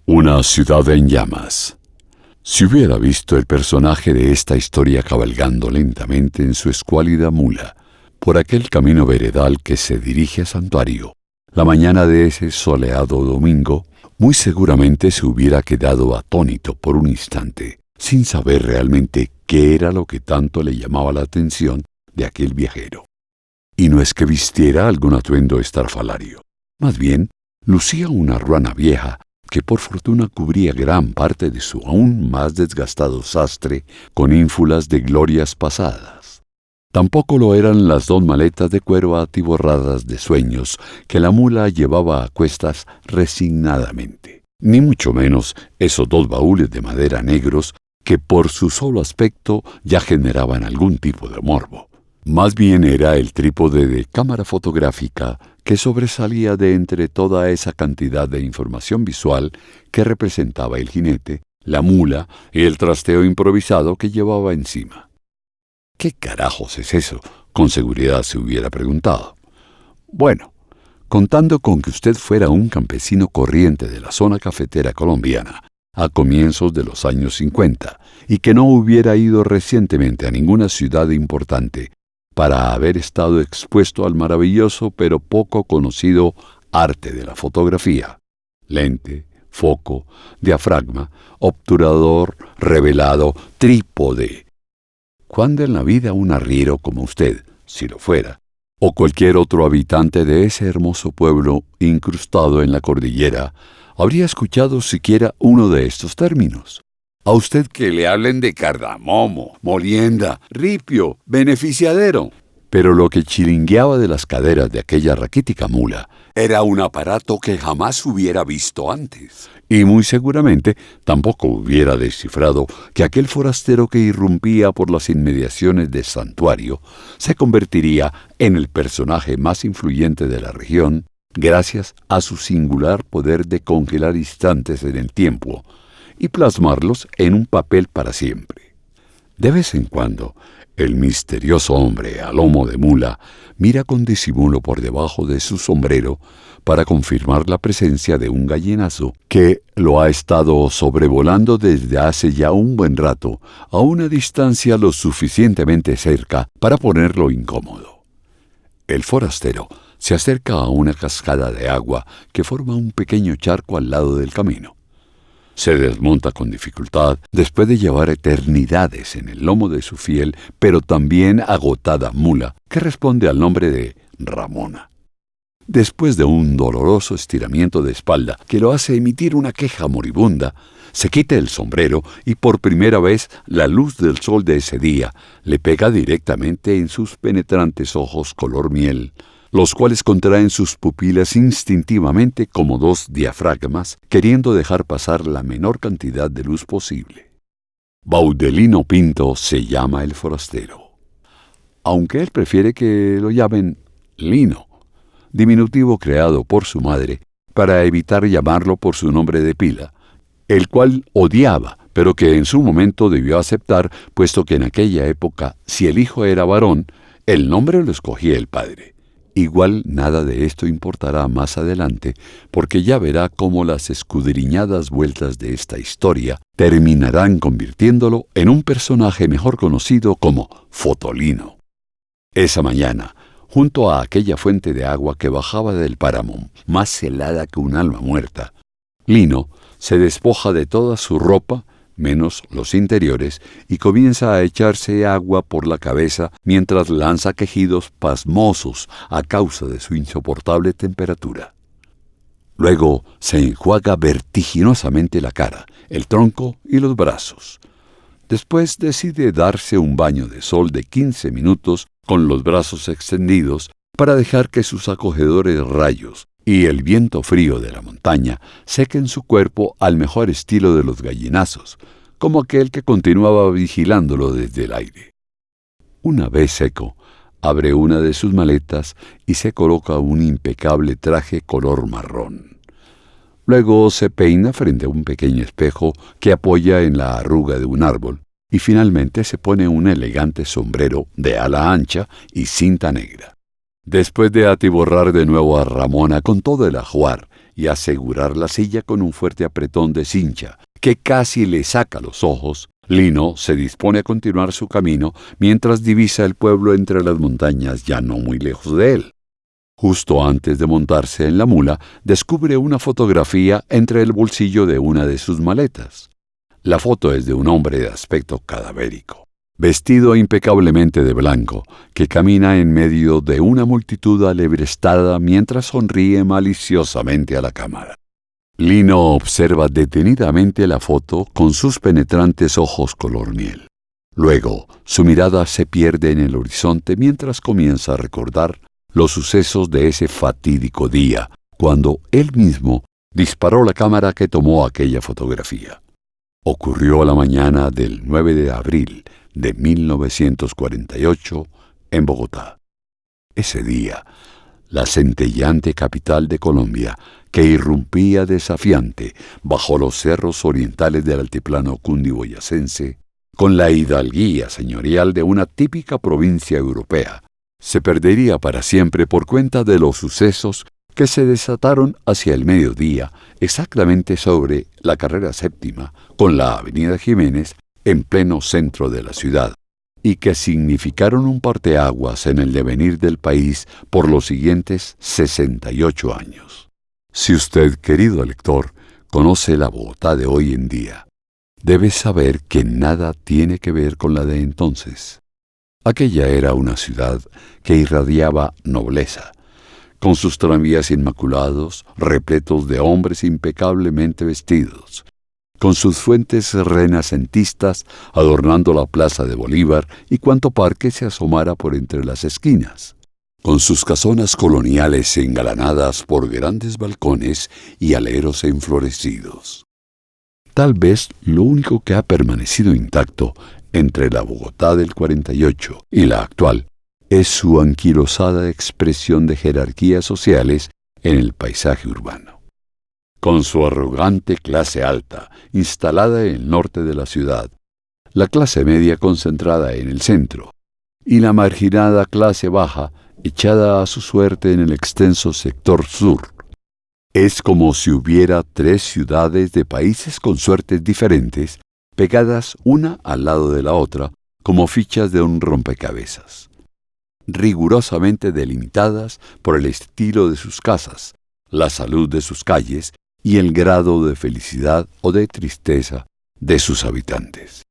Una ciudad en llamas. Si hubiera visto el personaje de esta historia cabalgando lentamente en su escuálida mula por aquel camino veredal que se dirige a Santuario, la mañana de ese soleado domingo, muy seguramente se hubiera quedado atónito por un instante, sin saber realmente qué era lo que tanto le llamaba la atención de aquel viajero. Y no es que vistiera algún atuendo estrafalario, más bien lucía una ruana vieja que por fortuna cubría gran parte de su aún más desgastado sastre con ínfulas de glorias pasadas. Tampoco lo eran las 2 maletas de cuero atiborradas de sueños que la mula llevaba a cuestas resignadamente, ni mucho menos esos 2 baúles de madera negros que por su solo aspecto ya generaban algún tipo de morbo. Más bien era el trípode de cámara fotográfica que sobresalía de entre toda esa cantidad de información visual que representaba el jinete, la mula y el trasteo improvisado que llevaba encima. ¿Qué carajos es eso?, con seguridad se hubiera preguntado. Bueno, contando con que usted fuera un campesino corriente de la zona cafetera colombiana a comienzos de los años 50 y que no hubiera ido recientemente a ninguna ciudad importante para haber estado expuesto al maravilloso pero poco conocido arte de la fotografía. Lente, foco, diafragma, obturador, revelado, trípode. ¿Cuándo en la vida un arriero como usted, si lo fuera, o cualquier otro habitante de ese hermoso pueblo incrustado en la cordillera, habría escuchado siquiera uno de estos términos? A usted que le hablen de cardamomo, molienda, ripio, beneficiadero. Pero lo que chiringueaba de las caderas de aquella raquítica mula era un aparato que jamás hubiera visto antes. Y muy seguramente tampoco hubiera descifrado que aquel forastero que irrumpía por las inmediaciones de Santuario se convertiría en el personaje más influyente de la región gracias a su singular poder de congelar instantes en el tiempo y plasmarlos en un papel para siempre. De vez en cuando, el misterioso hombre a lomo de mula mira con disimulo por debajo de su sombrero para confirmar la presencia de un gallinazo que lo ha estado sobrevolando desde hace ya un buen rato, a una distancia lo suficientemente cerca para ponerlo incómodo. El forastero se acerca a una cascada de agua que forma un pequeño charco al lado del camino. Se desmonta con dificultad después de llevar eternidades en el lomo de su fiel, pero también agotada mula, que responde al nombre de Ramona. Después de un doloroso estiramiento de espalda que lo hace emitir una queja moribunda, se quita el sombrero y por primera vez la luz del sol de ese día le pega directamente en sus penetrantes ojos color miel, los cuales contraen sus pupilas instintivamente como 2 diafragmas, queriendo dejar pasar la menor cantidad de luz posible. Baudelino Pinto se llama el forastero, aunque él prefiere que lo llamen Lino, diminutivo creado por su madre para evitar llamarlo por su nombre de pila, el cual odiaba, pero que en su momento debió aceptar, puesto que en aquella época, si el hijo era varón, el nombre lo escogía el padre. Igual nada de esto importará más adelante, porque ya verá cómo las escudriñadas vueltas de esta historia terminarán convirtiéndolo en un personaje mejor conocido como Fotolino. Esa mañana, junto a aquella fuente de agua que bajaba del páramo, más helada que un alma muerta, Lino se despoja de toda su ropa, menos los interiores, y comienza a echarse agua por la cabeza mientras lanza quejidos pasmosos a causa de su insoportable temperatura. Luego se enjuaga vertiginosamente la cara, el tronco y los brazos. Después decide darse un baño de sol de 15 minutos con los brazos extendidos para dejar que sus acogedores rayos y el viento frío de la montaña sequen su cuerpo al mejor estilo de los gallinazos, como aquel que continuaba vigilándolo desde el aire. Una vez seco, abre una de sus maletas y se coloca un impecable traje color marrón. Luego se peina frente a un pequeño espejo que apoya en la arruga de un árbol y finalmente se pone un elegante sombrero de ala ancha y cinta negra. Después de atiborrar de nuevo a Ramona con todo el ajuar y asegurar la silla con un fuerte apretón de cincha, que casi le saca los ojos, Lino se dispone a continuar su camino mientras divisa el pueblo entre las montañas ya no muy lejos de él. Justo antes de montarse en la mula, descubre una fotografía entre el bolsillo de una de sus maletas. La foto es de un hombre de aspecto cadavérico, vestido impecablemente de blanco, que camina en medio de una multitud alebrestada mientras sonríe maliciosamente a la cámara. Lino observa detenidamente la foto con sus penetrantes ojos color miel. Luego, su mirada se pierde en el horizonte mientras comienza a recordar los sucesos de ese fatídico día, cuando él mismo disparó la cámara que tomó aquella fotografía. Ocurrió la mañana del 9 de abril de 1948 en Bogotá. Ese día, la centelleante capital de Colombia, que irrumpía desafiante bajo los cerros orientales del altiplano cundiboyacense, con la hidalguía señorial de una típica provincia europea, se perdería para siempre por cuenta de los sucesos que se desataron hacia el mediodía, exactamente sobre la carrera séptima, con la avenida Jiménez, en pleno centro de la ciudad, y que significaron un parteaguas en el devenir del país por los siguientes 68 años. Si usted, querido lector, conoce la Bogotá de hoy en día, debe saber que nada tiene que ver con la de entonces. Aquella era una ciudad que irradiaba nobleza, con sus tranvías inmaculados, repletos de hombres impecablemente vestidos, con sus fuentes renacentistas adornando la plaza de Bolívar y cuanto parque se asomara por entre las esquinas, con sus casonas coloniales engalanadas por grandes balcones y aleros enflorecidos. Tal vez lo único que ha permanecido intacto entre la Bogotá del 48 y la actual es su anquilosada expresión de jerarquías sociales en el paisaje urbano. Con su arrogante clase alta, instalada en el norte de la ciudad, la clase media concentrada en el centro, y la marginada clase baja echada a su suerte en el extenso sector sur. Es como si hubiera tres ciudades de países con suertes diferentes, pegadas una al lado de la otra, como fichas de un rompecabezas, rigurosamente delimitadas por el estilo de sus casas, la salud de sus calles y el grado de felicidad o de tristeza de sus habitantes.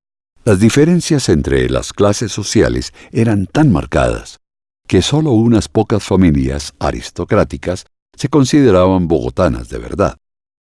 Las diferencias entre las clases sociales eran tan marcadas que solo unas pocas familias aristocráticas se consideraban bogotanas de verdad.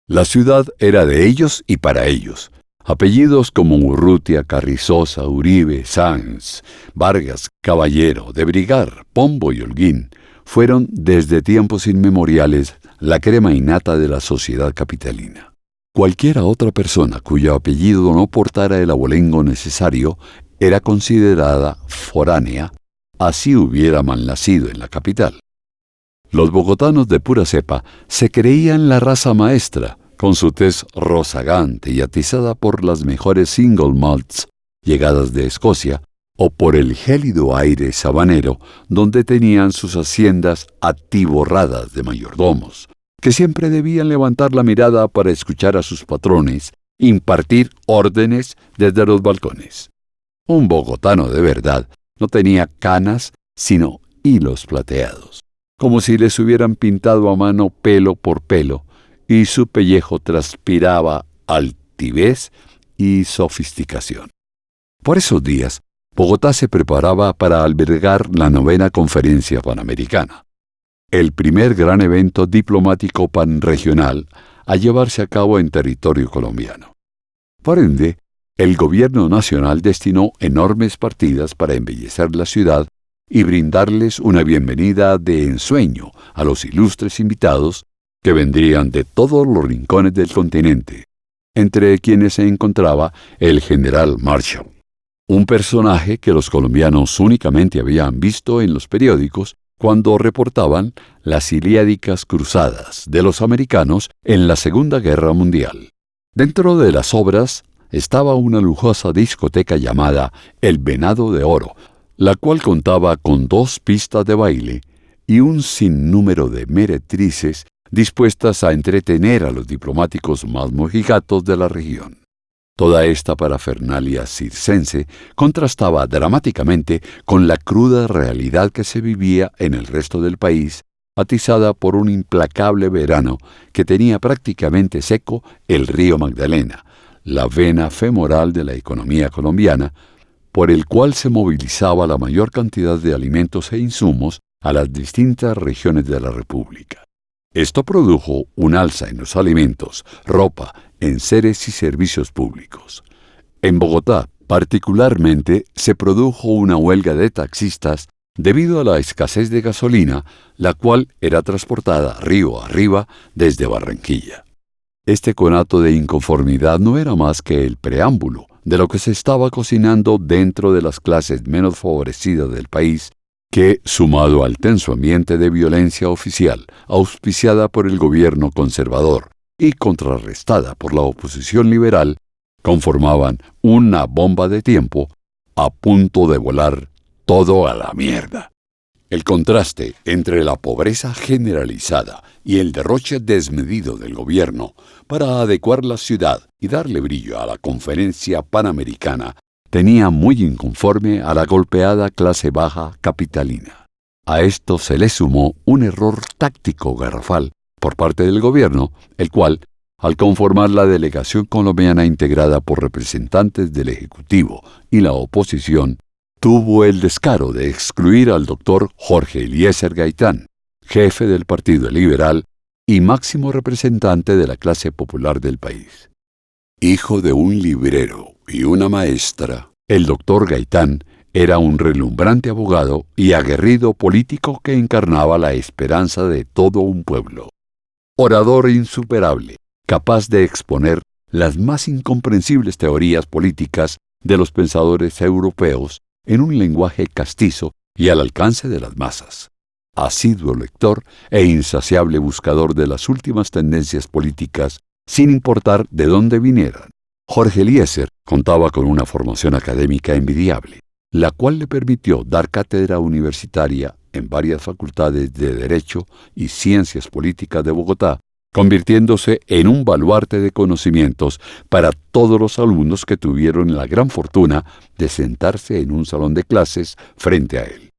La ciudad era de ellos y para ellos. Apellidos como Urrutia, Carrizosa, Uribe, Sáenz, Vargas, Caballero, de Brigar, Pombo y Holguín fueron desde tiempos inmemoriales la crema innata de la sociedad capitalina. Cualquiera otra persona cuyo apellido no portara el abolengo necesario era considerada foránea, así hubiera mal nacido en la capital. Los bogotanos de pura cepa se creían la raza maestra, con su tez rozagante y atizada por las mejores single malts llegadas de Escocia, o por el gélido aire sabanero donde tenían sus haciendas atiborradas de mayordomos, que siempre debían levantar la mirada para escuchar a sus patrones impartir órdenes desde los balcones. Un bogotano de verdad no tenía canas, sino hilos plateados, como si les hubieran pintado a mano pelo por pelo, y su pellejo transpiraba altivez y sofisticación. Por esos días, Bogotá se preparaba para albergar la 9ª Conferencia Panamericana, el primer gran evento diplomático panregional a llevarse a cabo en territorio colombiano. Por ende, el gobierno nacional destinó enormes partidas para embellecer la ciudad y brindarles una bienvenida de ensueño a los ilustres invitados que vendrían de todos los rincones del continente, entre quienes se encontraba el general Marshall, un personaje que los colombianos únicamente habían visto en los periódicos cuando reportaban las iliádicas cruzadas de los americanos en la Segunda Guerra Mundial. Dentro de las obras estaba una lujosa discoteca llamada El Venado de Oro, la cual contaba con 2 pistas de baile y un sinnúmero de meretrices dispuestas a entretener a los diplomáticos más mojigatos de la región. Toda esta parafernalia circense contrastaba dramáticamente con la cruda realidad que se vivía en el resto del país, atizada por un implacable verano que tenía prácticamente seco el río Magdalena, la vena femoral de la economía colombiana, por el cual se movilizaba la mayor cantidad de alimentos e insumos a las distintas regiones de la República. Esto produjo un alza en los alimentos, ropa, enseres y servicios públicos. En Bogotá, particularmente, se produjo una huelga de taxistas debido a la escasez de gasolina, la cual era transportada río arriba desde Barranquilla. Este conato de inconformidad no era más que el preámbulo de lo que se estaba cocinando dentro de las clases menos favorecidas del país, que, sumado al tenso ambiente de violencia oficial, auspiciada por el gobierno conservador y contrarrestada por la oposición liberal, conformaban una bomba de tiempo a punto de volar todo a la mierda. El contraste entre la pobreza generalizada y el derroche desmedido del gobierno para adecuar la ciudad y darle brillo a la Conferencia Panamericana tenía muy inconforme a la golpeada clase baja capitalina. A esto se le sumó un error táctico garrafal por parte del gobierno, el cual, al conformar la delegación colombiana integrada por representantes del Ejecutivo y la oposición, tuvo el descaro de excluir al doctor Jorge Eliezer Gaitán, jefe del Partido Liberal y máximo representante de la clase popular del país. Hijo de un librero y una maestra, el doctor Gaitán era un relumbrante abogado y aguerrido político que encarnaba la esperanza de todo un pueblo. Orador insuperable, capaz de exponer las más incomprensibles teorías políticas de los pensadores europeos en un lenguaje castizo y al alcance de las masas. Asiduo lector e insaciable buscador de las últimas tendencias políticas, sin importar de dónde vinieran. Jorge Eliezer contaba con una formación académica envidiable, la cual le permitió dar cátedra universitaria en varias facultades de Derecho y Ciencias Políticas de Bogotá, convirtiéndose en un baluarte de conocimientos para todos los alumnos que tuvieron la gran fortuna de sentarse en un salón de clases frente a él.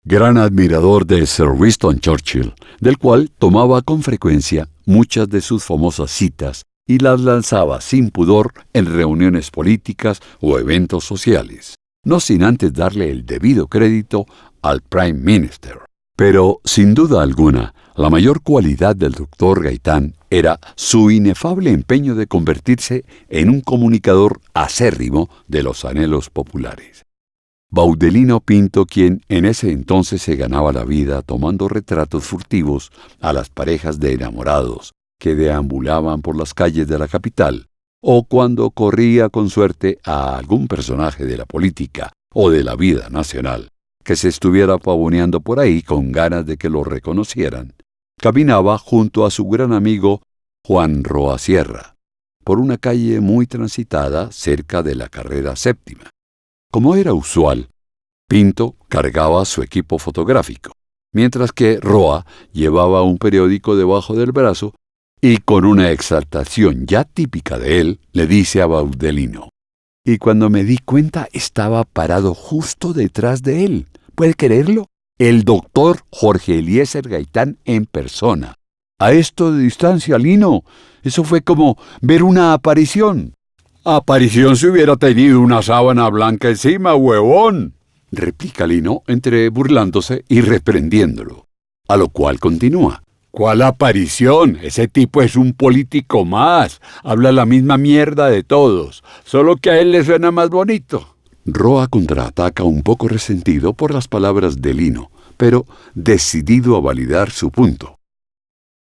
Gran admirador de Sir Winston Churchill, del cual tomaba con frecuencia muchas de sus famosas citas y las lanzaba sin pudor en reuniones políticas o eventos sociales, no sin antes darle el debido crédito al Prime Minister. Pero, sin duda alguna, la mayor cualidad del doctor Gaitán era su inefable empeño de convertirse en un comunicador acérrimo de los anhelos populares. Baudelino Pinto, quien en ese entonces se ganaba la vida tomando retratos furtivos a las parejas de enamorados que deambulaban por las calles de la capital, o cuando corría con suerte a algún personaje de la política o de la vida nacional, que se estuviera pavoneando por ahí con ganas de que lo reconocieran, caminaba junto a su gran amigo Juan Roa Sierra, por una calle muy transitada cerca de la carrera séptima. Como era usual, Pinto cargaba su equipo fotográfico, mientras que Roa llevaba un periódico debajo del brazo y con una exaltación ya típica de él, le dice a Baudelino: y cuando me di cuenta estaba parado justo detrás de él. ¿Puede creerlo? El doctor Jorge Eliezer Gaitán en persona. A esto de distancia, Lino, eso fue como ver una aparición. Aparición si hubiera tenido una sábana blanca encima, huevón, replica Lino entre burlándose y reprendiéndolo. A lo cual continúa: ¿cuál aparición? Ese tipo es un político más. Habla la misma mierda de todos, solo que a él le suena más bonito. Roa contraataca un poco resentido por las palabras de Lino, pero decidido a validar su punto.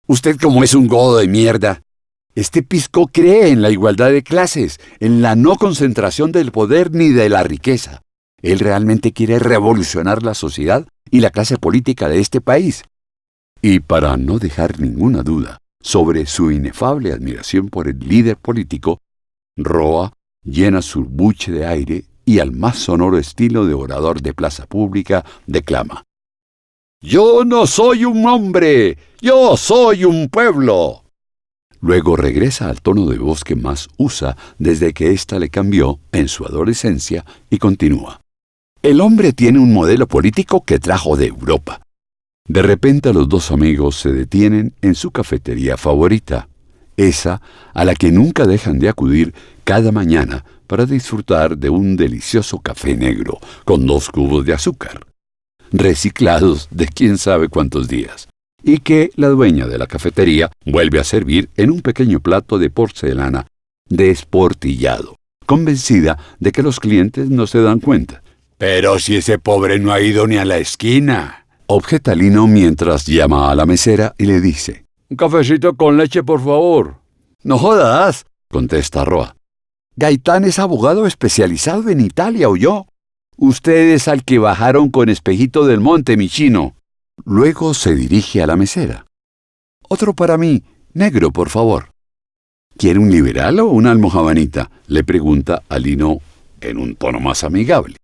Usted como es un godo de mierda. Este pisco cree en la igualdad de clases, en la no concentración del poder ni de la riqueza. Él realmente quiere revolucionar la sociedad y la clase política de este país. Y para no dejar ninguna duda sobre su inefable admiración por el líder político, Roa llena su buche de aire y al más sonoro estilo de orador de plaza pública declama: Yo no soy un hombre, yo soy un pueblo. Luego regresa al tono de voz que más usa desde que ésta le cambió en su adolescencia y continúa. El hombre tiene un modelo político que trajo de Europa. De repente los dos amigos se detienen en su cafetería favorita, esa a la que nunca dejan de acudir cada mañana para disfrutar de un delicioso café negro con 2 cubos de azúcar, reciclados de quién sabe cuántos días, y que la dueña de la cafetería vuelve a servir en un pequeño plato de porcelana desportillado, convencida de que los clientes no se dan cuenta. «Pero si ese pobre no ha ido ni a la esquina», objeta Lino mientras llama a la mesera y le dice: «Un cafecito con leche, por favor». «No jodas», contesta Roa. «Gaitán es abogado especializado en Italia, ¿oyó? Usted es al que bajaron con Espejito del Monte, mi chino». Luego se dirige a la mesera. «Otro para mí, negro, por favor». «¿Quiere un liberal o una almojabanita?», le pregunta a Lino en un tono más amigable.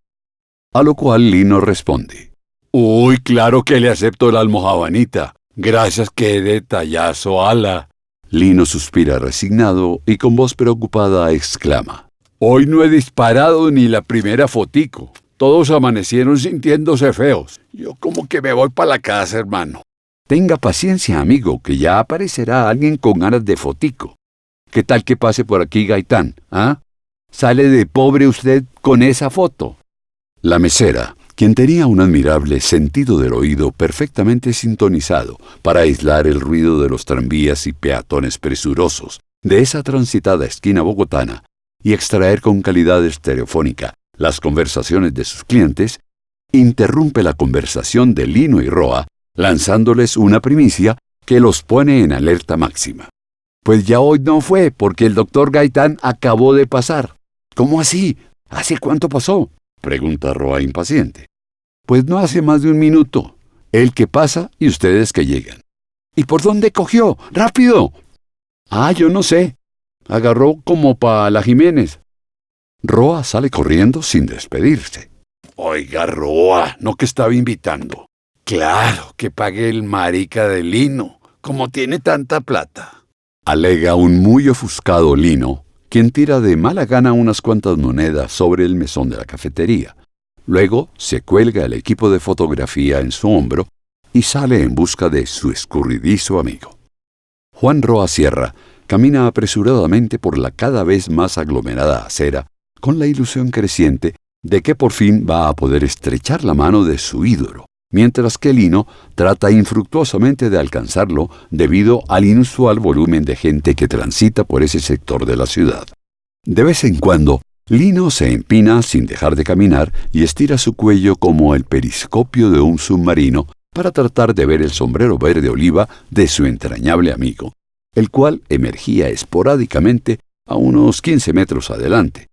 A lo cual Lino responde: «Uy, claro que le acepto la almojabanita. Gracias, qué detallazo, ala». Lino suspira resignado y con voz preocupada exclama: «Hoy no he disparado ni la primera fotico. Todos amanecieron sintiéndose feos. Yo como que me voy para la casa, hermano». «Tenga paciencia, amigo, que ya aparecerá alguien con ganas de fotico. ¿Qué tal que pase por aquí Gaitán? ¿Ah? ¿Sale de pobre usted con esa foto?». La mesera, quien tenía un admirable sentido del oído perfectamente sintonizado para aislar el ruido de los tranvías y peatones presurosos de esa transitada esquina bogotana y extraer con calidad estereofónica las conversaciones de sus clientes, interrumpe la conversación de Lino y Roa, lanzándoles una primicia que los pone en alerta máxima. «Pues ya hoy no fue, porque el doctor Gaitán acabó de pasar». «¿Cómo así? ¿Hace cuánto pasó?», pregunta Roa impaciente. «Pues no hace más de 1 minuto. Él que pasa y ustedes que llegan». «¿Y por dónde cogió? ¡Rápido!». «Ah, yo no sé. Agarró como pa' la Jiménez». Roa sale corriendo sin despedirse. «Oiga, Roa, ¿no que estaba invitando?». «Claro, que pague el marica de Lino, como tiene tanta plata», alega un muy ofuscado Lino, quien tira de mala gana unas cuantas monedas sobre el mesón de la cafetería. Luego se cuelga el equipo de fotografía en su hombro y sale en busca de su escurridizo amigo. Juan Roa Sierra camina apresuradamente por la cada vez más aglomerada acera, con la ilusión creciente de que por fin va a poder estrechar la mano de su ídolo, mientras que Lino trata infructuosamente de alcanzarlo debido al inusual volumen de gente que transita por ese sector de la ciudad. De vez en cuando, Lino se empina sin dejar de caminar y estira su cuello como el periscopio de un submarino para tratar de ver el sombrero verde oliva de su entrañable amigo, el cual emergía esporádicamente a unos 15 metros adelante,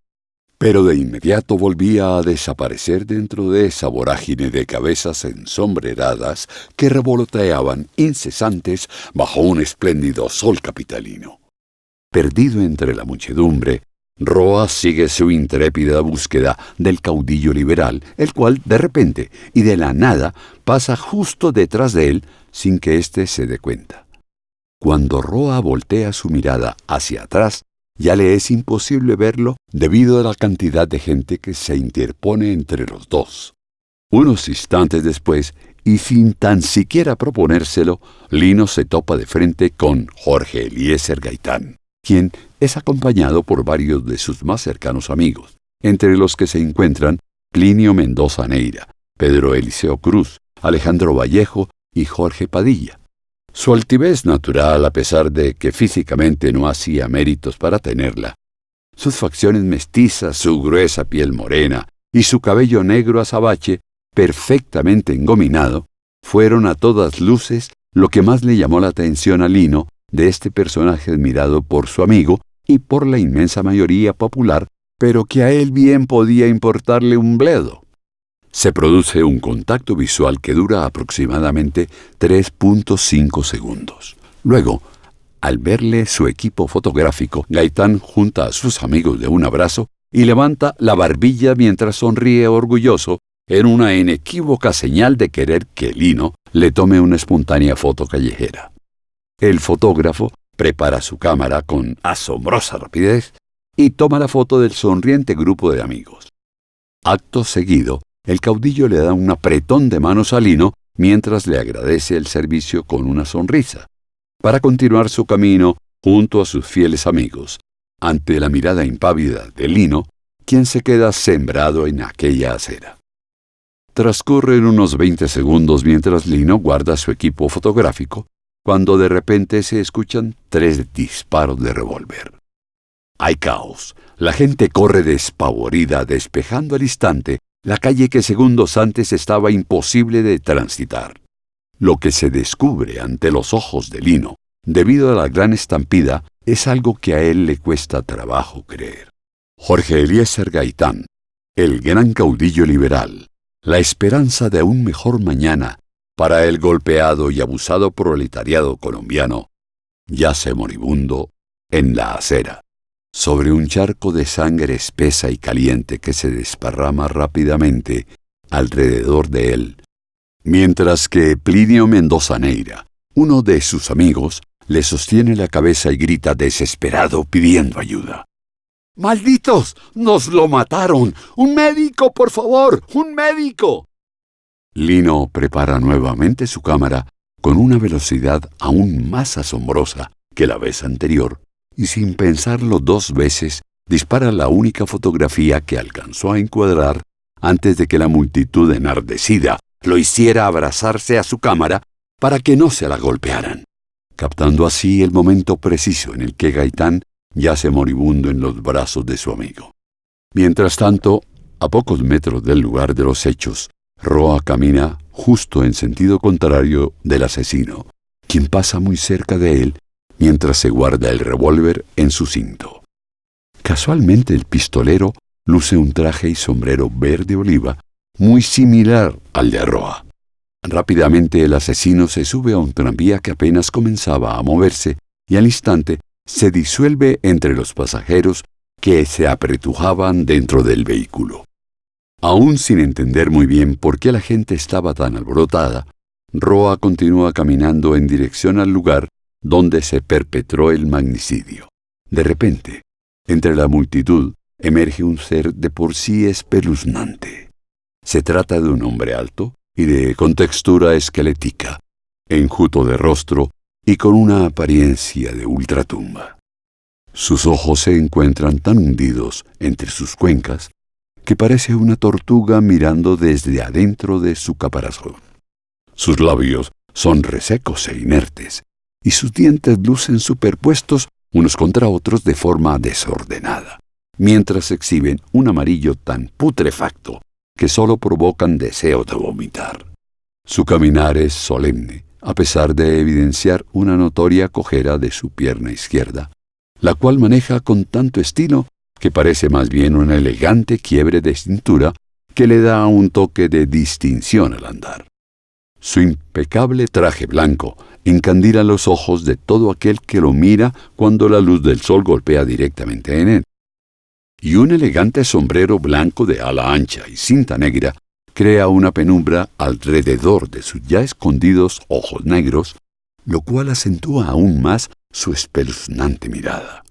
pero de inmediato volvía a desaparecer dentro de esa vorágine de cabezas ensombreradas que revoloteaban incesantes bajo un espléndido sol capitalino. Perdido entre la muchedumbre, Roa sigue su intrépida búsqueda del caudillo liberal, el cual, de repente y de la nada, pasa justo detrás de él sin que éste se dé cuenta. Cuando Roa voltea su mirada hacia atrás, ya le es imposible verlo debido a la cantidad de gente que se interpone entre los dos. Unos instantes después, y sin tan siquiera proponérselo, Lino se topa de frente con Jorge Eliezer Gaitán, quien es acompañado por varios de sus más cercanos amigos, entre los que se encuentran Plinio Mendoza Neira, Pedro Eliseo Cruz, Alejandro Vallejo y Jorge Padilla. Su altivez natural, a pesar de que físicamente no hacía méritos para tenerla, sus facciones mestizas, su gruesa piel morena y su cabello negro azabache, perfectamente engominado, fueron a todas luces lo que más le llamó la atención a Lino de este personaje admirado por su amigo y por la inmensa mayoría popular, pero que a él bien podía importarle un bledo. Se produce un contacto visual que dura aproximadamente 3.5 segundos. Luego, al verle su equipo fotográfico, Gaitán junta a sus amigos de un abrazo y levanta la barbilla mientras sonríe orgulloso en una inequívoca señal de querer que Lino le tome una espontánea foto callejera. El fotógrafo prepara su cámara con asombrosa rapidez y toma la foto del sonriente grupo de amigos. Acto seguido, el caudillo le da un apretón de manos a Lino mientras le agradece el servicio con una sonrisa, para continuar su camino junto a sus fieles amigos, ante la mirada impávida de Lino, quien se queda sembrado en aquella acera. Transcurren unos 20 segundos mientras Lino guarda su equipo fotográfico, cuando de repente se escuchan 3 disparos de revólver. Hay caos. La gente corre despavorida, despejando al instante la calle que segundos antes estaba imposible de transitar. Lo que se descubre ante los ojos de Lino, debido a la gran estampida, es algo que a él le cuesta trabajo creer. Jorge Eliezer Gaitán, el gran caudillo liberal, la esperanza de un mejor mañana para el golpeado y abusado proletariado colombiano, yace moribundo en la acera, sobre un charco de sangre espesa y caliente que se desparrama rápidamente alrededor de él, mientras que Plinio Mendoza Neira, uno de sus amigos, le sostiene la cabeza y grita desesperado pidiendo ayuda. ¡Malditos! ¡Nos lo mataron! ¡Un médico, por favor! ¡Un médico! Lino prepara nuevamente su cámara con una velocidad aún más asombrosa que la vez anterior, y sin pensarlo 2 veces, dispara la única fotografía que alcanzó a encuadrar antes de que la multitud enardecida lo hiciera abrazarse a su cámara para que no se la golpearan, captando así el momento preciso en el que Gaitán yace moribundo en los brazos de su amigo. Mientras tanto, a pocos metros del lugar de los hechos, Roa camina justo en sentido contrario del asesino, quien pasa muy cerca de él mientras se guarda el revólver en su cinto. Casualmente el pistolero luce un traje y sombrero verde oliva muy similar al de Roa. Rápidamente el asesino se sube a un tranvía que apenas comenzaba a moverse y al instante se disuelve entre los pasajeros que se apretujaban dentro del vehículo. Aún sin entender muy bien por qué la gente estaba tan alborotada, Roa continúa caminando en dirección al lugar donde se perpetró el magnicidio. De repente, entre la multitud, emerge un ser de por sí espeluznante. Se trata de un hombre alto y de contextura esquelética, enjuto de rostro y con una apariencia de ultratumba. Sus ojos se encuentran tan hundidos entre sus cuencas que parece una tortuga mirando desde adentro de su caparazón. Sus labios son resecos e inertes, y sus dientes lucen superpuestos unos contra otros de forma desordenada, mientras exhiben un amarillo tan putrefacto que solo provocan deseo de vomitar. Su caminar es solemne, a pesar de evidenciar una notoria cojera de su pierna izquierda, la cual maneja con tanto estilo que parece más bien una elegante quiebre de cintura que le da un toque de distinción al andar. Su impecable traje blanco encandila los ojos de todo aquel que lo mira cuando la luz del sol golpea directamente en él. Y un elegante sombrero blanco de ala ancha y cinta negra crea una penumbra alrededor de sus ya escondidos ojos negros, lo cual acentúa aún más su espeluznante mirada.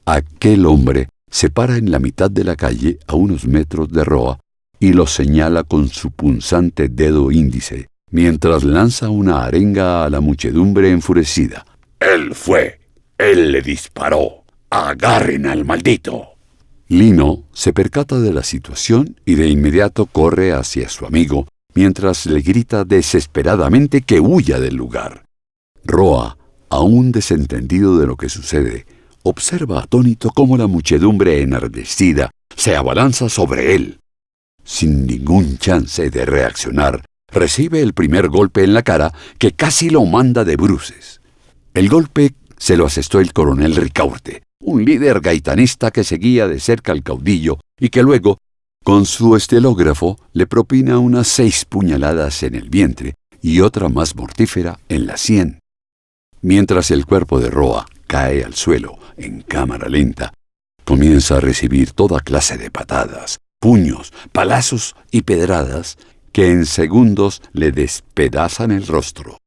Aquel hombre se para en la mitad de la calle a unos metros de Roa y lo señala con su punzante dedo índice, mientras lanza una arenga a la muchedumbre enfurecida. «¡Él fue! ¡Él le disparó! ¡Agarren al maldito!». Lino se percata de la situación y de inmediato corre hacia su amigo, mientras le grita desesperadamente que huya del lugar. Roa, aún desentendido de lo que sucede, observa atónito cómo la muchedumbre enardecida se abalanza sobre él. Sin ningún chance de reaccionar, recibe el primer golpe en la cara que casi lo manda de bruces. El golpe se lo asestó el coronel Ricaurte, un líder gaitanista que seguía de cerca al caudillo y que luego, con su estilógrafo, le propina unas 6 puñaladas en el vientre y otra más mortífera en la sien. Mientras el cuerpo de Roa cae al suelo en cámara lenta, comienza a recibir toda clase de patadas, puños, palazos y pedradas que en segundos le despedazan el rostro.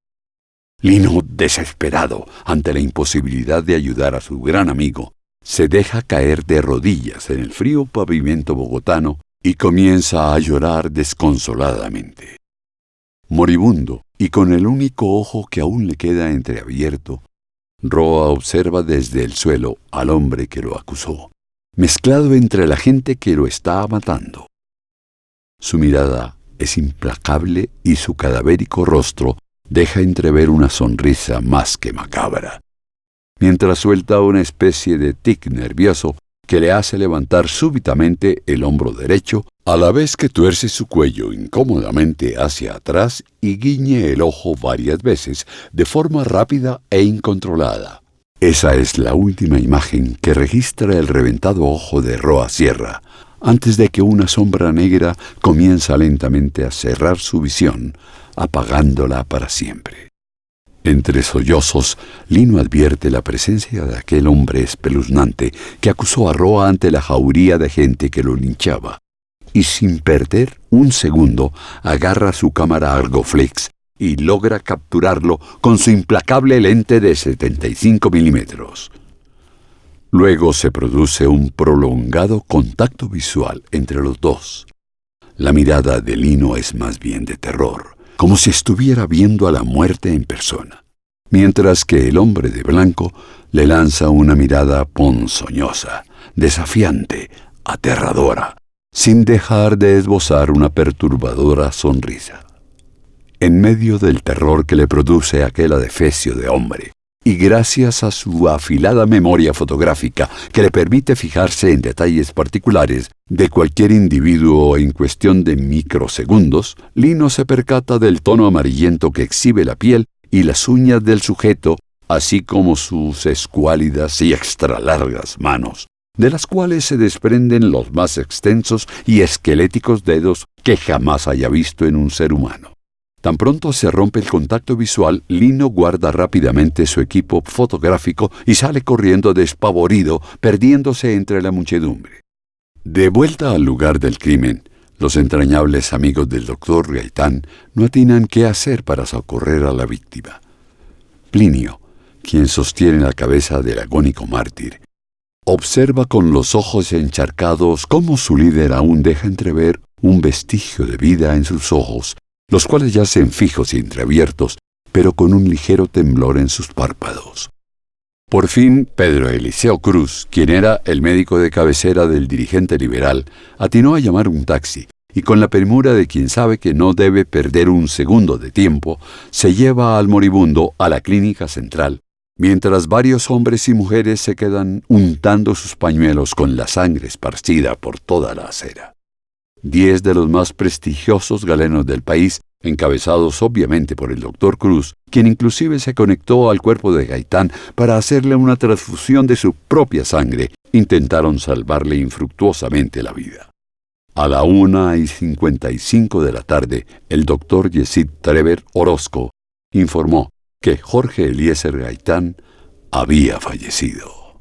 Lino, desesperado ante la imposibilidad de ayudar a su gran amigo, se deja caer de rodillas en el frío pavimento bogotano y comienza a llorar desconsoladamente. Moribundo y con el único ojo que aún le queda entreabierto, Roa observa desde el suelo al hombre que lo acusó, mezclado entre la gente que lo está matando. Su mirada es implacable y su cadavérico rostro deja entrever una sonrisa más que macabra, mientras suelta una especie de tic nervioso que le hace levantar súbitamente el hombro derecho, a la vez que tuerce su cuello incómodamente hacia atrás y guiñe el ojo varias veces, de forma rápida e incontrolada. Esa es la última imagen que registra el reventado ojo de Roa Sierra, antes de que una sombra negra comienza lentamente a cerrar su visión, apagándola para siempre. Entre sollozos, Lino advierte la presencia de aquel hombre espeluznante que acusó a Roa ante la jauría de gente que lo linchaba, y sin perder un segundo agarra su cámara Argoflex y logra capturarlo con su implacable lente de 75 milímetros. Luego se produce un prolongado contacto visual entre los dos. La mirada de Lino es más bien de terror, como si estuviera viendo a la muerte en persona, mientras que el hombre de blanco le lanza una mirada ponzoñosa, desafiante, aterradora, sin dejar de esbozar una perturbadora sonrisa. En medio del terror que le produce aquel adefesio de hombre, y gracias a su afilada memoria fotográfica que le permite fijarse en detalles particulares de cualquier individuo en cuestión de microsegundos, Lino se percata del tono amarillento que exhibe la piel y las uñas del sujeto, así como sus escuálidas y extralargas manos, de las cuales se desprenden los más extensos y esqueléticos dedos que jamás haya visto en un ser humano. Tan pronto se rompe el contacto visual, Lino guarda rápidamente su equipo fotográfico y sale corriendo despavorido, perdiéndose entre la muchedumbre. De vuelta al lugar del crimen, los entrañables amigos del doctor Gaitán no atinan qué hacer para socorrer a la víctima. Plinio, quien sostiene la cabeza del agónico mártir, observa con los ojos encharcados cómo su líder aún deja entrever un vestigio de vida en sus ojos, los cuales yacen fijos y entreabiertos, pero con un ligero temblor en sus párpados. Por fin, Pedro Eliseo Cruz, quien era el médico de cabecera del dirigente liberal, atinó a llamar un taxi, y con la premura de quien sabe que no debe perder un segundo de tiempo, se lleva al moribundo a la clínica central, mientras varios hombres y mujeres se quedan untando sus pañuelos con la sangre esparcida por toda la acera. 10 de los más prestigiosos galenos del país, encabezados obviamente por el doctor Cruz, quien inclusive se conectó al cuerpo de Gaitán para hacerle una transfusión de su propia sangre, intentaron salvarle infructuosamente la vida. A la 1:55 de la tarde, el doctor Yesid Trever Orozco informó que Jorge Eliezer Gaitán había fallecido.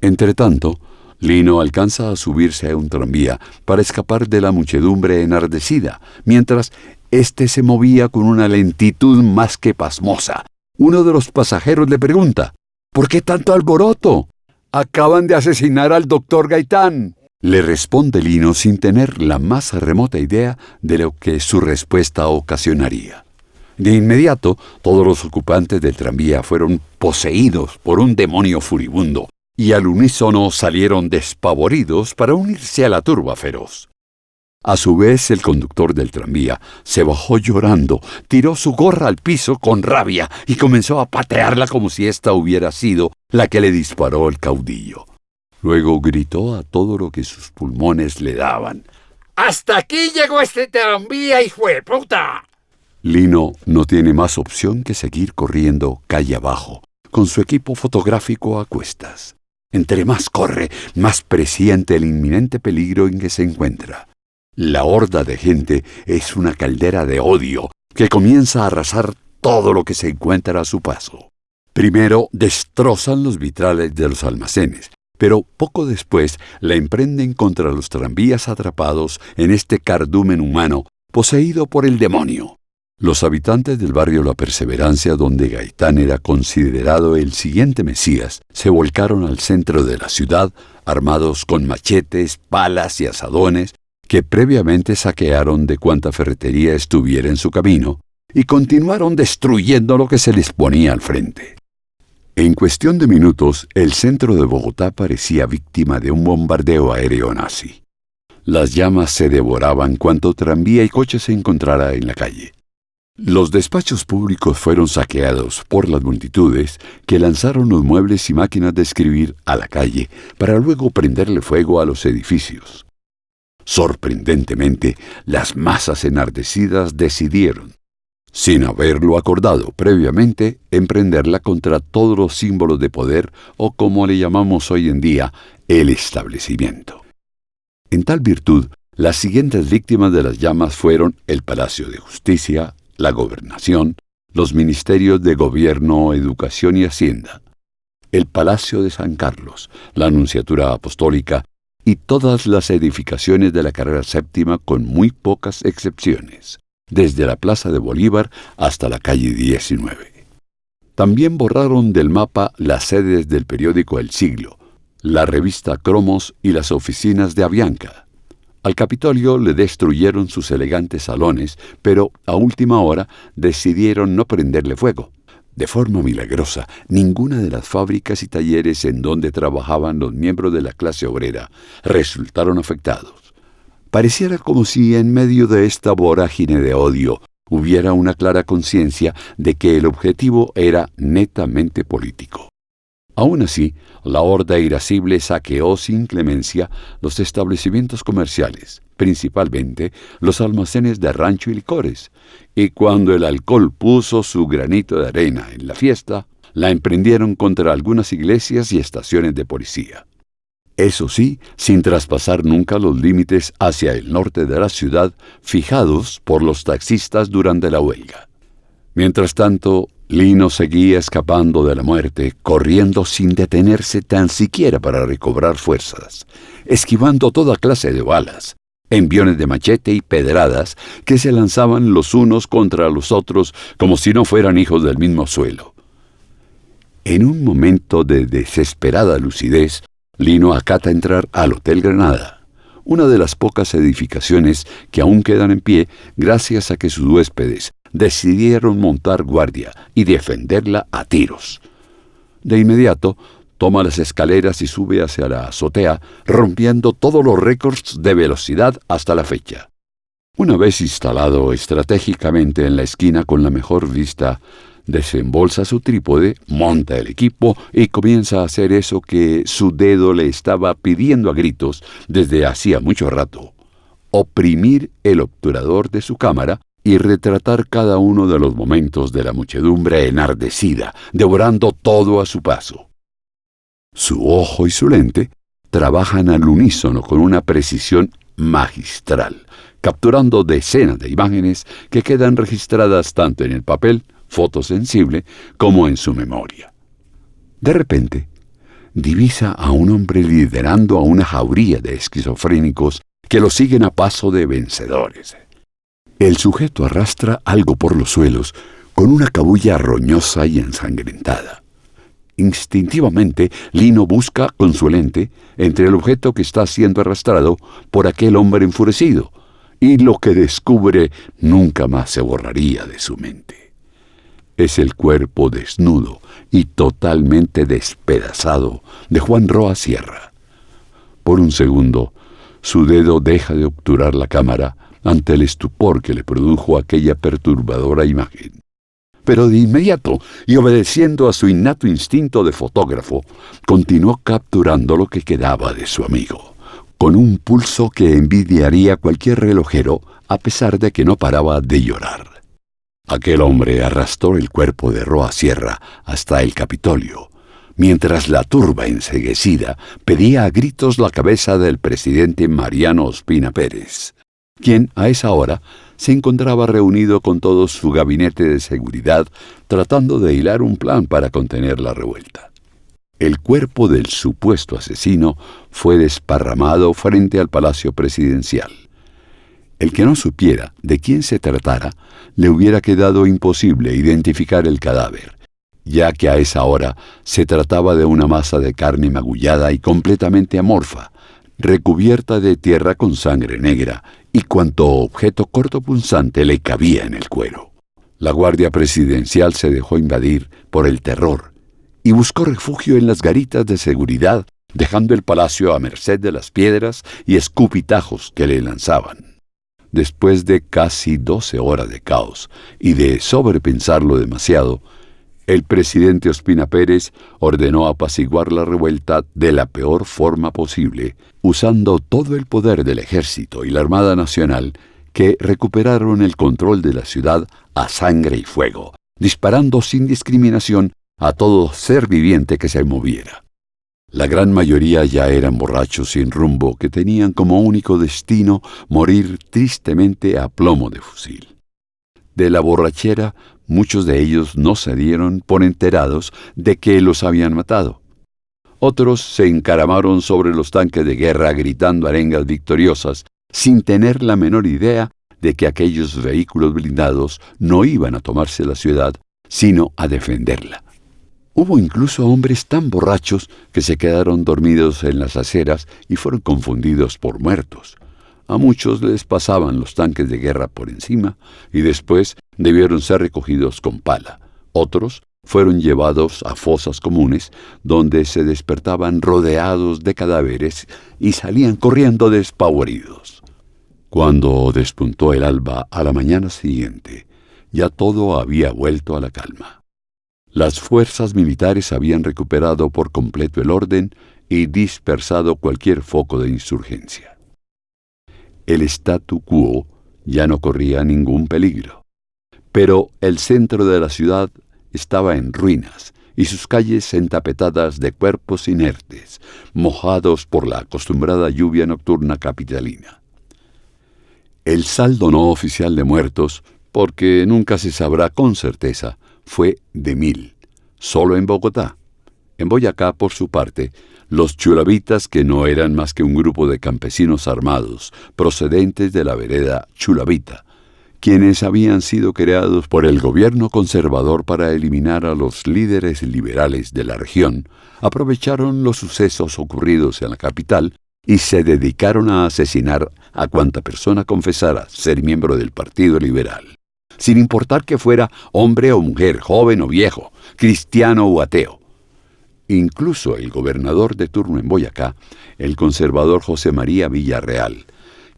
Entretanto, Lino alcanza a subirse a un tranvía para escapar de la muchedumbre enardecida, mientras éste se movía con una lentitud más que pasmosa. Uno de los pasajeros le pregunta: ¿por qué tanto alboroto? Acaban de asesinar al doctor Gaitán. Le responde Lino sin tener la más remota idea de lo que su respuesta ocasionaría. De inmediato, todos los ocupantes del tranvía fueron poseídos por un demonio furibundo, y al unísono salieron despavoridos para unirse a la turba feroz. A su vez, el conductor del tranvía se bajó llorando, tiró su gorra al piso con rabia y comenzó a patearla como si ésta hubiera sido la que le disparó el caudillo. Luego gritó a todo lo que sus pulmones le daban: ¡hasta aquí llegó este tranvía, hijo de puta! Lino no tiene más opción que seguir corriendo calle abajo, con su equipo fotográfico a cuestas. Entre más corre, más presiente el inminente peligro en que se encuentra. La horda de gente es una caldera de odio que comienza a arrasar todo lo que se encuentra a su paso. Primero destrozan los vitrales de los almacenes, Pero poco después la emprenden contra los tranvías atrapados en este cardumen humano poseído por el demonio. Los habitantes del barrio La Perseverancia, donde Gaitán era considerado el siguiente Mesías, se volcaron al centro de la ciudad, armados con machetes, palas y azadones, que previamente saquearon de cuanta ferretería estuviera en su camino, y continuaron destruyendo lo que se les ponía al frente. En cuestión de minutos, el centro de Bogotá parecía víctima de un bombardeo aéreo nazi. Las llamas se devoraban cuanto tranvía y coche se encontrara en la calle. Los despachos públicos fueron saqueados por las multitudes que lanzaron los muebles y máquinas de escribir a la calle para luego prenderle fuego a los edificios. Sorprendentemente, las masas enardecidas decidieron, sin haberlo acordado previamente, emprenderla contra todos los símbolos de poder o, como le llamamos hoy en día, el establecimiento. En tal virtud, las siguientes víctimas de las llamas fueron el Palacio de Justicia, la Gobernación, los Ministerios de Gobierno, Educación y Hacienda, el Palacio de San Carlos, la Nunciatura Apostólica y todas las edificaciones de la carrera séptima con muy pocas excepciones, desde la Plaza de Bolívar hasta la calle 19. También borraron del mapa las sedes del periódico El Siglo, la revista Cromos y las oficinas de Avianca. Al Capitolio le destruyeron sus elegantes salones, pero a última hora decidieron no prenderle fuego. De forma milagrosa, ninguna de las fábricas y talleres en donde trabajaban los miembros de la clase obrera resultaron afectados. Pareciera como si en medio de esta vorágine de odio hubiera una clara conciencia de que el objetivo era netamente político. Aún así, la horda irascible saqueó sin clemencia los establecimientos comerciales, principalmente los almacenes de rancho y licores, y cuando el alcohol puso su granito de arena en la fiesta, la emprendieron contra algunas iglesias y estaciones de policía. Eso sí, sin traspasar nunca los límites hacia el norte de la ciudad fijados por los taxistas durante la huelga. Mientras tanto, Lino seguía escapando de la muerte, corriendo sin detenerse tan siquiera para recobrar fuerzas, esquivando toda clase de balas, enviones de machete y pedradas que se lanzaban los unos contra los otros como si no fueran hijos del mismo suelo. En un momento de desesperada lucidez, Lino acata entrar al Hotel Granada, una de las pocas edificaciones que aún quedan en pie gracias a que sus huéspedes decidieron montar guardia y defenderla a tiros. De inmediato, toma las escaleras y sube hacia la azotea, rompiendo todos los récords de velocidad hasta la fecha. Una vez instalado estratégicamente en la esquina con la mejor vista, desembolsa su trípode, monta el equipo y comienza a hacer eso que su dedo le estaba pidiendo a gritos desde hacía mucho rato: oprimir el obturador de su cámara y retratar cada uno de los momentos de la muchedumbre enardecida, devorando todo a su paso. Su ojo y su lente trabajan al unísono con una precisión magistral, capturando decenas de imágenes que quedan registradas tanto en el papel fotosensible como en su memoria. De repente, divisa a un hombre liderando a una jauría de esquizofrénicos que lo siguen a paso de vencedores. El sujeto arrastra algo por los suelos con una cabulla roñosa y ensangrentada. Instintivamente, Lino busca con su lente entre el objeto que está siendo arrastrado por aquel hombre enfurecido, y lo que descubre nunca más se borraría de su mente. Es el cuerpo desnudo y totalmente despedazado de Juan Roa Sierra. Por un segundo, su dedo deja de obturar la cámara ante el estupor que le produjo aquella perturbadora imagen. Pero de inmediato, y obedeciendo a su innato instinto de fotógrafo, continuó capturando lo que quedaba de su amigo, con un pulso que envidiaría cualquier relojero, a pesar de que no paraba de llorar. Aquel hombre arrastró el cuerpo de Roa Sierra hasta el Capitolio, mientras la turba enceguecida pedía a gritos la cabeza del presidente Mariano Ospina Pérez, quien a esa hora se encontraba reunido con todo su gabinete de seguridad tratando de hilar un plan para contener la revuelta. el cuerpo del supuesto asesino fue desparramado frente al Palacio Presidencial. El que no supiera de quién se tratara, le hubiera quedado imposible identificar el cadáver, ya que a esa hora se trataba de una masa de carne magullada y completamente amorfa, recubierta de tierra con sangre negra y cuanto objeto cortopunzante le cabía en el cuero. La Guardia Presidencial se dejó invadir por el terror y buscó refugio en las garitas de seguridad, dejando el palacio a merced de las piedras y escupitajos que le lanzaban. Después de casi 12 horas de caos y de sobrepensarlo demasiado, el presidente Ospina Pérez ordenó apaciguar la revuelta de la peor forma posible, usando todo el poder del ejército y la Armada Nacional, que recuperaron el control de la ciudad a sangre y fuego, disparando sin discriminación a todo ser viviente que se moviera. La gran mayoría ya eran borrachos sin rumbo que tenían como único destino morir tristemente a plomo de fusil. De la borrachera, muchos de ellos no se dieron por enterados de que los habían matado. Otros se encaramaron sobre los tanques de guerra gritando arengas victoriosas, sin tener la menor idea de que aquellos vehículos blindados no iban a tomarse la ciudad, sino a defenderla. Hubo incluso hombres tan borrachos que se quedaron dormidos en las aceras y fueron confundidos por muertos. A muchos les pasaban los tanques de guerra por encima y después debieron ser recogidos con pala. Otros fueron llevados a fosas comunes donde se despertaban rodeados de cadáveres y salían corriendo despavoridos. Cuando despuntó el alba a la mañana siguiente, ya todo había vuelto a la calma. Las fuerzas militares habían recuperado por completo el orden y dispersado cualquier foco de insurgencia. El statu quo ya no corría ningún peligro, pero el centro de la ciudad estaba en ruinas y sus calles entapetadas de cuerpos inertes, mojados por la acostumbrada lluvia nocturna capitalina. El saldo no oficial de muertos, porque nunca se sabrá con certeza, fue de 1000, solo en Bogotá. En Boyacá, por su parte, los chulavitas, que no eran más que un grupo de campesinos armados procedentes de la vereda Chulavita, quienes habían sido creados por el gobierno conservador para eliminar a los líderes liberales de la región, aprovecharon los sucesos ocurridos en la capital y se dedicaron a asesinar a cuanta persona confesara ser miembro del Partido Liberal, sin importar que fuera hombre o mujer, joven o viejo, cristiano o ateo. Incluso el gobernador de turno en Boyacá, el conservador José María Villarreal,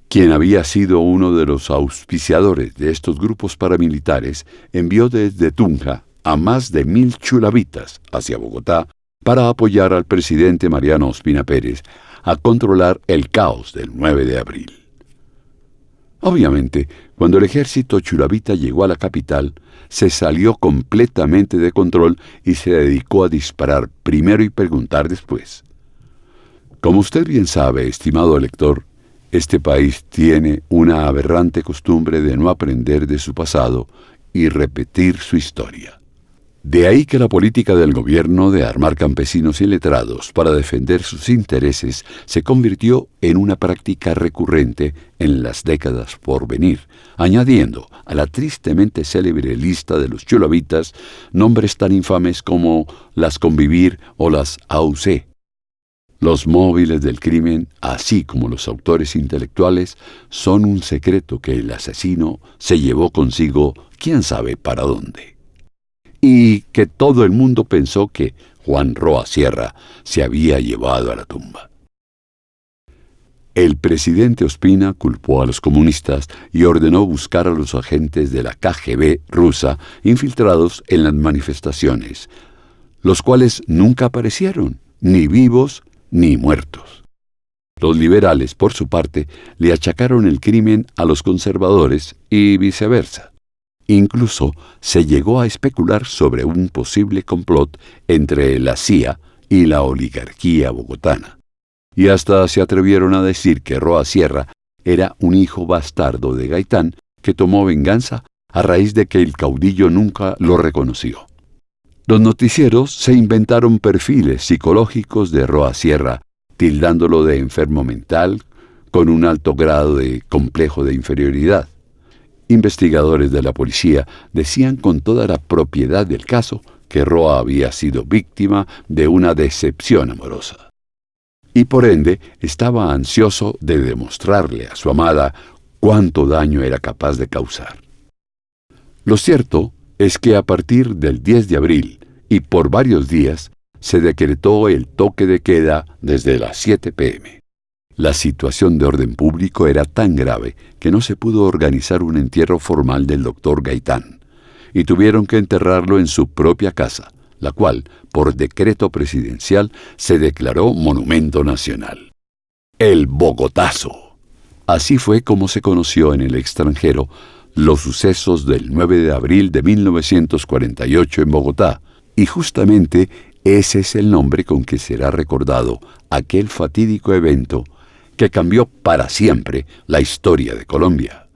quien había sido uno de los auspiciadores de estos grupos paramilitares, envió desde Tunja a más de 1000 chulavitas hacia Bogotá para apoyar al presidente Mariano Ospina Pérez a controlar el caos del 9 de abril. Obviamente, cuando el ejército chulavita llegó a la capital, se salió completamente de control y se dedicó a disparar primero y preguntar después. Como usted bien sabe, estimado lector, este país tiene una aberrante costumbre de no aprender de su pasado y repetir su historia. De ahí que la política del gobierno de armar campesinos y letrados para defender sus intereses se convirtió en una práctica recurrente en las décadas por venir, añadiendo a la tristemente célebre lista de los chulavitas nombres tan infames como las Convivir o las AUC. Los móviles del crimen, así como los autores intelectuales, son un secreto que el asesino se llevó consigo quién sabe para dónde. Y que todo el mundo pensó que Juan Roa Sierra se había llevado a la tumba. El presidente Ospina culpó a los comunistas y ordenó buscar a los agentes de la KGB rusa infiltrados en las manifestaciones, los cuales nunca aparecieron, ni vivos ni muertos. Los liberales, por su parte, le achacaron el crimen a los conservadores y viceversa. Incluso se llegó a especular sobre un posible complot entre la CIA y la oligarquía bogotana. Y hasta se atrevieron a decir que Roa Sierra era un hijo bastardo de Gaitán que tomó venganza a raíz de que el caudillo nunca lo reconoció. Los noticieros se inventaron perfiles psicológicos de Roa Sierra, tildándolo de enfermo mental con un alto grado de complejo de inferioridad. Investigadores de la policía decían con toda la propiedad del caso que Roa había sido víctima de una decepción amorosa. Y por ende estaba ansioso de demostrarle a su amada cuánto daño era capaz de causar. Lo cierto es que a partir del 10 de abril y por varios días se decretó el toque de queda desde las 7 p.m. La situación de orden público era tan grave que no se pudo organizar un entierro formal del doctor Gaitán, y tuvieron que enterrarlo en su propia casa, la cual, por decreto presidencial, se declaró monumento nacional. El Bogotazo. Así fue como se conoció en el extranjero los sucesos del 9 de abril de 1948 en Bogotá, y justamente ese es el nombre con que será recordado aquel fatídico evento que cambió para siempre la historia de Colombia,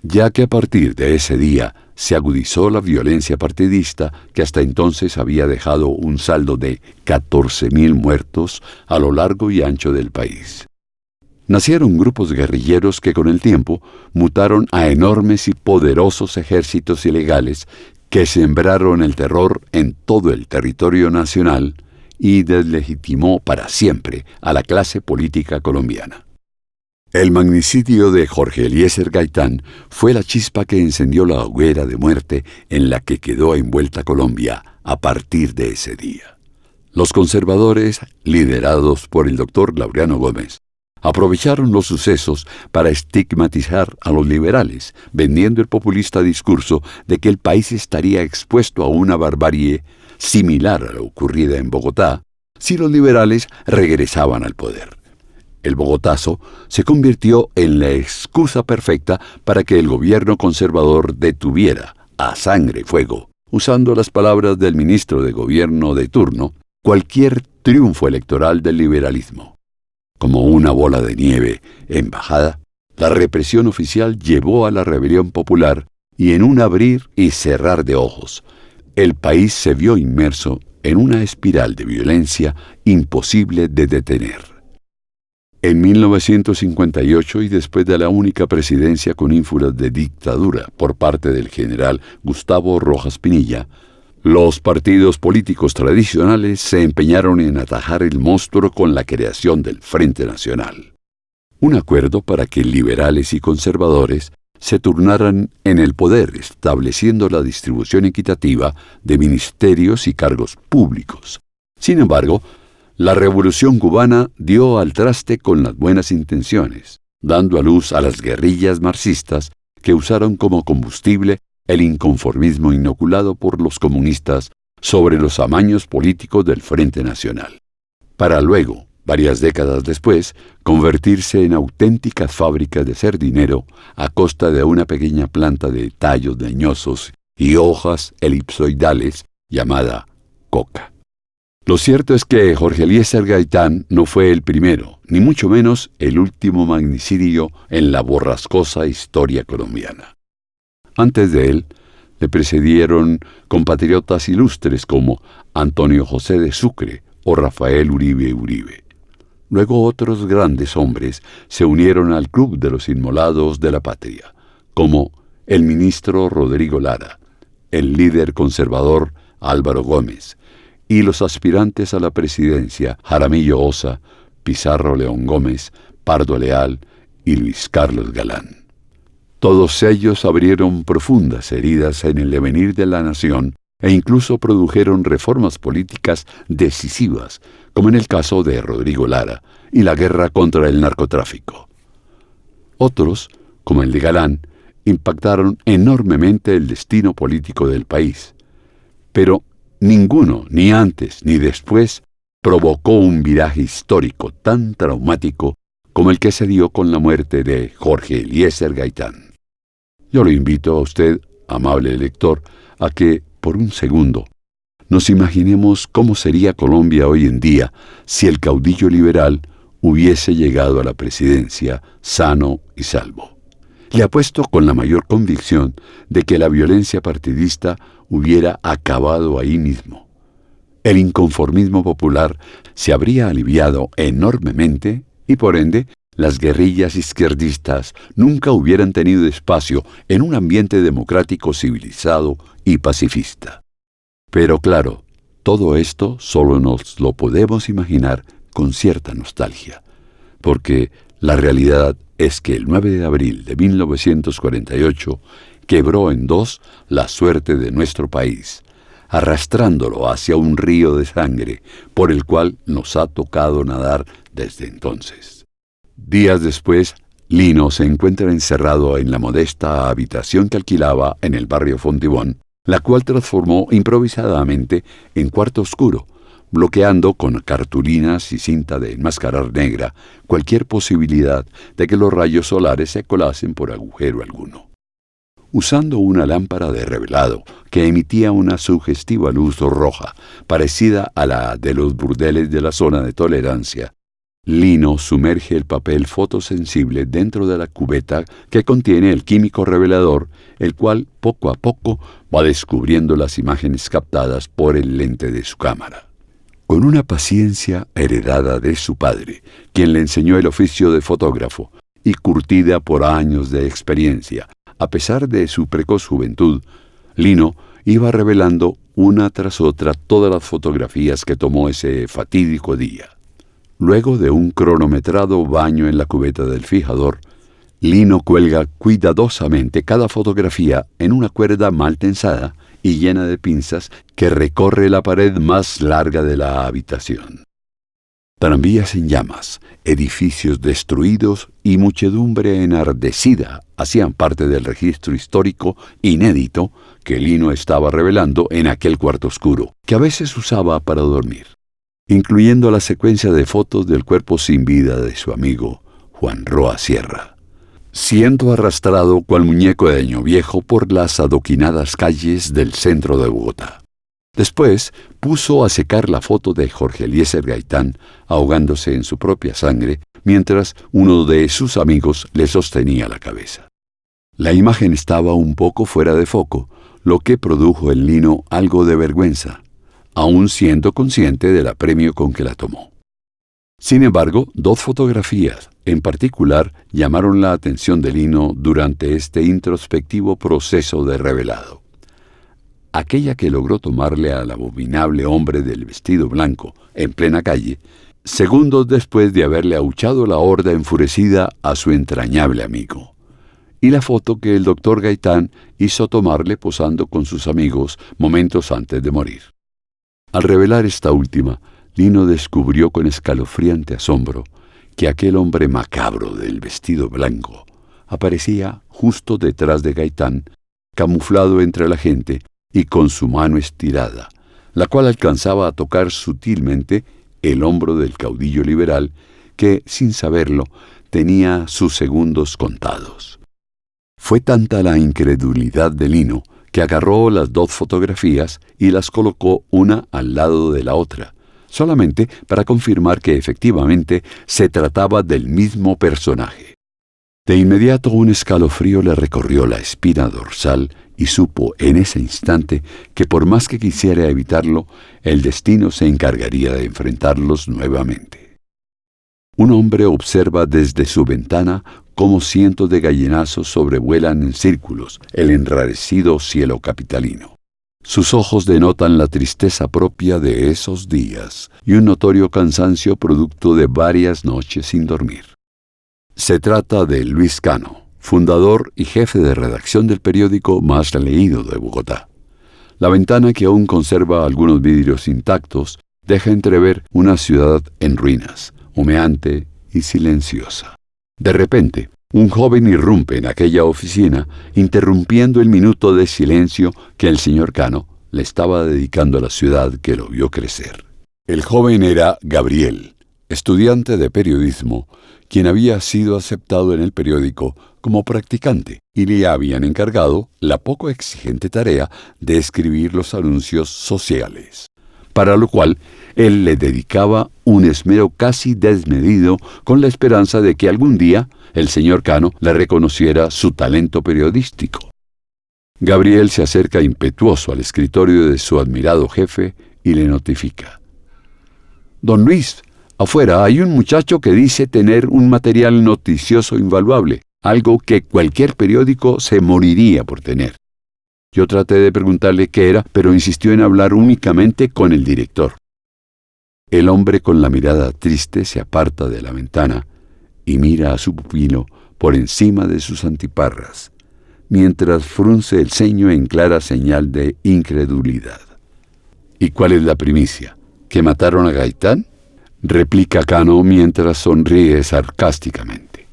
ya que a partir de ese día se agudizó la violencia partidista que hasta entonces había dejado un saldo de 14.000 muertos a lo largo y ancho del país. Nacieron grupos guerrilleros que con el tiempo mutaron a enormes y poderosos ejércitos ilegales que sembraron el terror en todo el territorio nacional y deslegitimó para siempre a la clase política colombiana. El magnicidio de Jorge Eliezer Gaitán fue la chispa que encendió la hoguera de muerte en la que quedó envuelta Colombia a partir de ese día. Los conservadores, liderados por el doctor Laureano Gómez, aprovecharon los sucesos para estigmatizar a los liberales, vendiendo el populista discurso de que el país estaría expuesto a una barbarie similar a la ocurrida en Bogotá si los liberales regresaban al poder. El Bogotazo se convirtió en la excusa perfecta para que el gobierno conservador detuviera, a sangre y fuego, usando las palabras del ministro de Gobierno de turno, cualquier triunfo electoral del liberalismo. Como una bola de nieve en bajada, la represión oficial llevó a la rebelión popular y en un abrir y cerrar de ojos, el país se vio inmerso en una espiral de violencia imposible de detener. En 1958, y después de la única presidencia con ínfulas de dictadura por parte del general Gustavo Rojas Pinilla, los partidos políticos tradicionales se empeñaron en atajar el monstruo con la creación del Frente Nacional. Un acuerdo para que liberales y conservadores se turnaran en el poder, estableciendo la distribución equitativa de ministerios y cargos públicos. Sin embargo, la Revolución cubana dio al traste con las buenas intenciones, dando a luz a las guerrillas marxistas que usaron como combustible el inconformismo inoculado por los comunistas sobre los amaños políticos del Frente Nacional, para luego, varias décadas después, convertirse en auténticas fábricas de hacer dinero a costa de una pequeña planta de tallos leñosos y hojas elipsoidales llamada coca. Lo cierto es que Jorge Eliezer Gaitán no fue el primero, ni mucho menos el último magnicidio en la borrascosa historia colombiana. Antes de él, le precedieron compatriotas ilustres como Antonio José de Sucre o Rafael Uribe Uribe. Luego otros grandes hombres se unieron al Club de los Inmolados de la Patria, como el ministro Rodrigo Lara, el líder conservador Álvaro Gómez, y los aspirantes a la presidencia Jaramillo Ossa, Pizarro León Gómez, Pardo Leal y Luis Carlos Galán. Todos ellos abrieron profundas heridas en el devenir de la nación e incluso produjeron reformas políticas decisivas, como en el caso de Rodrigo Lara y la guerra contra el narcotráfico. Otros, como el de Galán, impactaron enormemente el destino político del país. Pero ninguno, ni antes ni después, provocó un viraje histórico tan traumático como el que se dio con la muerte de Jorge Eliezer Gaitán. Yo lo invito a usted, amable lector, a que, por un segundo, nos imaginemos cómo sería Colombia hoy en día si el caudillo liberal hubiese llegado a la presidencia sano y salvo. Le apuesto con la mayor convicción de que la violencia partidista hubiera acabado ahí mismo. El inconformismo popular se habría aliviado enormemente y, por ende, las guerrillas izquierdistas nunca hubieran tenido espacio en un ambiente democrático civilizado y pacifista. Pero claro, todo esto solo nos lo podemos imaginar con cierta nostalgia, porque la realidad es que el 9 de abril de 1948 quebró en dos la suerte de nuestro país, arrastrándolo hacia un río de sangre por el cual nos ha tocado nadar desde entonces. Días después, Lino se encuentra encerrado en la modesta habitación que alquilaba en el barrio Fontibón, la cual transformó improvisadamente en cuarto oscuro, bloqueando con cartulinas y cinta de enmascarar negra cualquier posibilidad de que los rayos solares se colasen por agujero alguno. Usando una lámpara de revelado que emitía una sugestiva luz roja, parecida a la de los burdeles de la zona de tolerancia, Lino sumerge el papel fotosensible dentro de la cubeta que contiene el químico revelador, el cual poco a poco va descubriendo las imágenes captadas por el lente de su cámara. Con una paciencia heredada de su padre, quien le enseñó el oficio de fotógrafo, y curtida por años de experiencia, a pesar de su precoz juventud, Lino iba revelando una tras otra todas las fotografías que tomó ese fatídico día. Luego de un cronometrado baño en la cubeta del fijador, Lino cuelga cuidadosamente cada fotografía en una cuerda mal tensada y llena de pinzas que recorre la pared más larga de la habitación. Tranvías en llamas, edificios destruidos y muchedumbre enardecida hacían parte del registro histórico inédito que Lino estaba revelando en aquel cuarto oscuro, que a veces usaba para dormir, incluyendo la secuencia de fotos del cuerpo sin vida de su amigo Juan Roa Sierra, siendo arrastrado cual muñeco de año viejo por las adoquinadas calles del centro de Bogotá. Después puso a secar la foto de Jorge Eliezer Gaitán ahogándose en su propia sangre mientras uno de sus amigos le sostenía la cabeza. La imagen estaba un poco fuera de foco, lo que produjo en Lino algo de vergüenza, aun siendo consciente del apremio con que la tomó. Sin embargo, dos fotografías en particular llamaron la atención de Lino durante este introspectivo proceso de revelado. Aquella que logró tomarle al abominable hombre del vestido blanco en plena calle, segundos después de haberle ahuchado la horda enfurecida a su entrañable amigo, y la foto que el doctor Gaitán hizo tomarle posando con sus amigos momentos antes de morir. Al revelar esta última, Lino descubrió con escalofriante asombro que aquel hombre macabro del vestido blanco aparecía justo detrás de Gaitán, camuflado entre la gente y con su mano estirada, la cual alcanzaba a tocar sutilmente el hombro del caudillo liberal que, sin saberlo, tenía sus segundos contados. Fue tanta la incredulidad de Lino que agarró las dos fotografías y las colocó una al lado de la otra, solamente para confirmar que efectivamente se trataba del mismo personaje. De inmediato un escalofrío le recorrió la espina dorsal y supo en ese instante que por más que quisiera evitarlo, el destino se encargaría de enfrentarlos nuevamente. Un hombre observa desde su ventana cómo cientos de gallinazos sobrevuelan en círculos el enrarecido cielo capitalino. Sus ojos denotan la tristeza propia de esos días y un notorio cansancio producto de varias noches sin dormir. Se trata de Luis Cano, fundador y jefe de redacción del periódico más leído de Bogotá. La ventana, que aún conserva algunos vidrios intactos, deja entrever una ciudad en ruinas, humeante y silenciosa. De repente, un joven irrumpe en aquella oficina, interrumpiendo el minuto de silencio que el señor Cano le estaba dedicando a la ciudad que lo vio crecer. El joven era Gabriel, estudiante de periodismo, quien había sido aceptado en el periódico como practicante y le habían encargado la poco exigente tarea de escribir los anuncios sociales, para lo cual él le dedicaba un esmero casi desmedido con la esperanza de que algún día el señor Cano le reconociera su talento periodístico. Gabriel se acerca impetuoso al escritorio de su admirado jefe y le notifica: «Don Luis, afuera hay un muchacho que dice tener un material noticioso invaluable, algo que cualquier periódico se moriría por tener». Yo traté de preguntarle qué era, pero insistió en hablar únicamente con el director. El hombre con la mirada triste se aparta de la ventana y mira a su pupilo por encima de sus antiparras, mientras frunce el ceño en clara señal de incredulidad. «¿Y cuál es la primicia? ¿Que mataron a Gaitán?», replica Cano mientras sonríe sarcásticamente.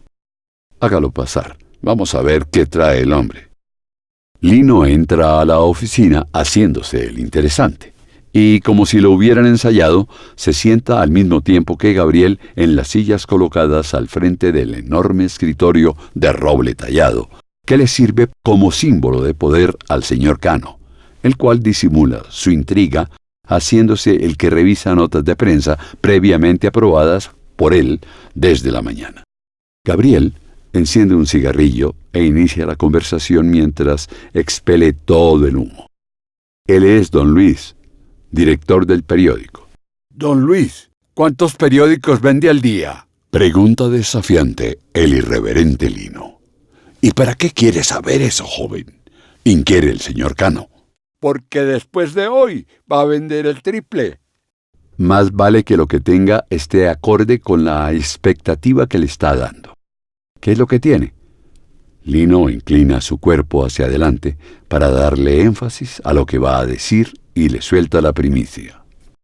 «Hágalo pasar. Vamos a ver qué trae el hombre». Lino entra a la oficina haciéndose el interesante, y como si lo hubieran ensayado, se sienta al mismo tiempo que Gabriel en las sillas colocadas al frente del enorme escritorio de roble tallado, que le sirve como símbolo de poder al señor Cano, el cual disimula su intriga haciéndose el que revisa notas de prensa previamente aprobadas por él desde la mañana. Gabriel enciende un cigarrillo e inicia la conversación mientras expele todo el humo. Él es don Luis, director del periódico. «Don Luis, ¿cuántos periódicos vende al día?», pregunta desafiante el irreverente Lino. «¿Y para qué quiere saber eso, joven?», inquiere el señor Cano. «Porque después de hoy va a vender el triple». «Más vale que lo que tenga esté acorde con la expectativa que le está dando». «¿Qué es lo que tiene?». Lino inclina su cuerpo hacia adelante para darle énfasis a lo que va a decir y le suelta la primicia.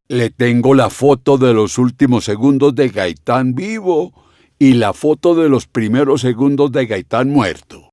«Le tengo la foto de los últimos segundos de Gaitán vivo y la foto de los primeros segundos de Gaitán muerto».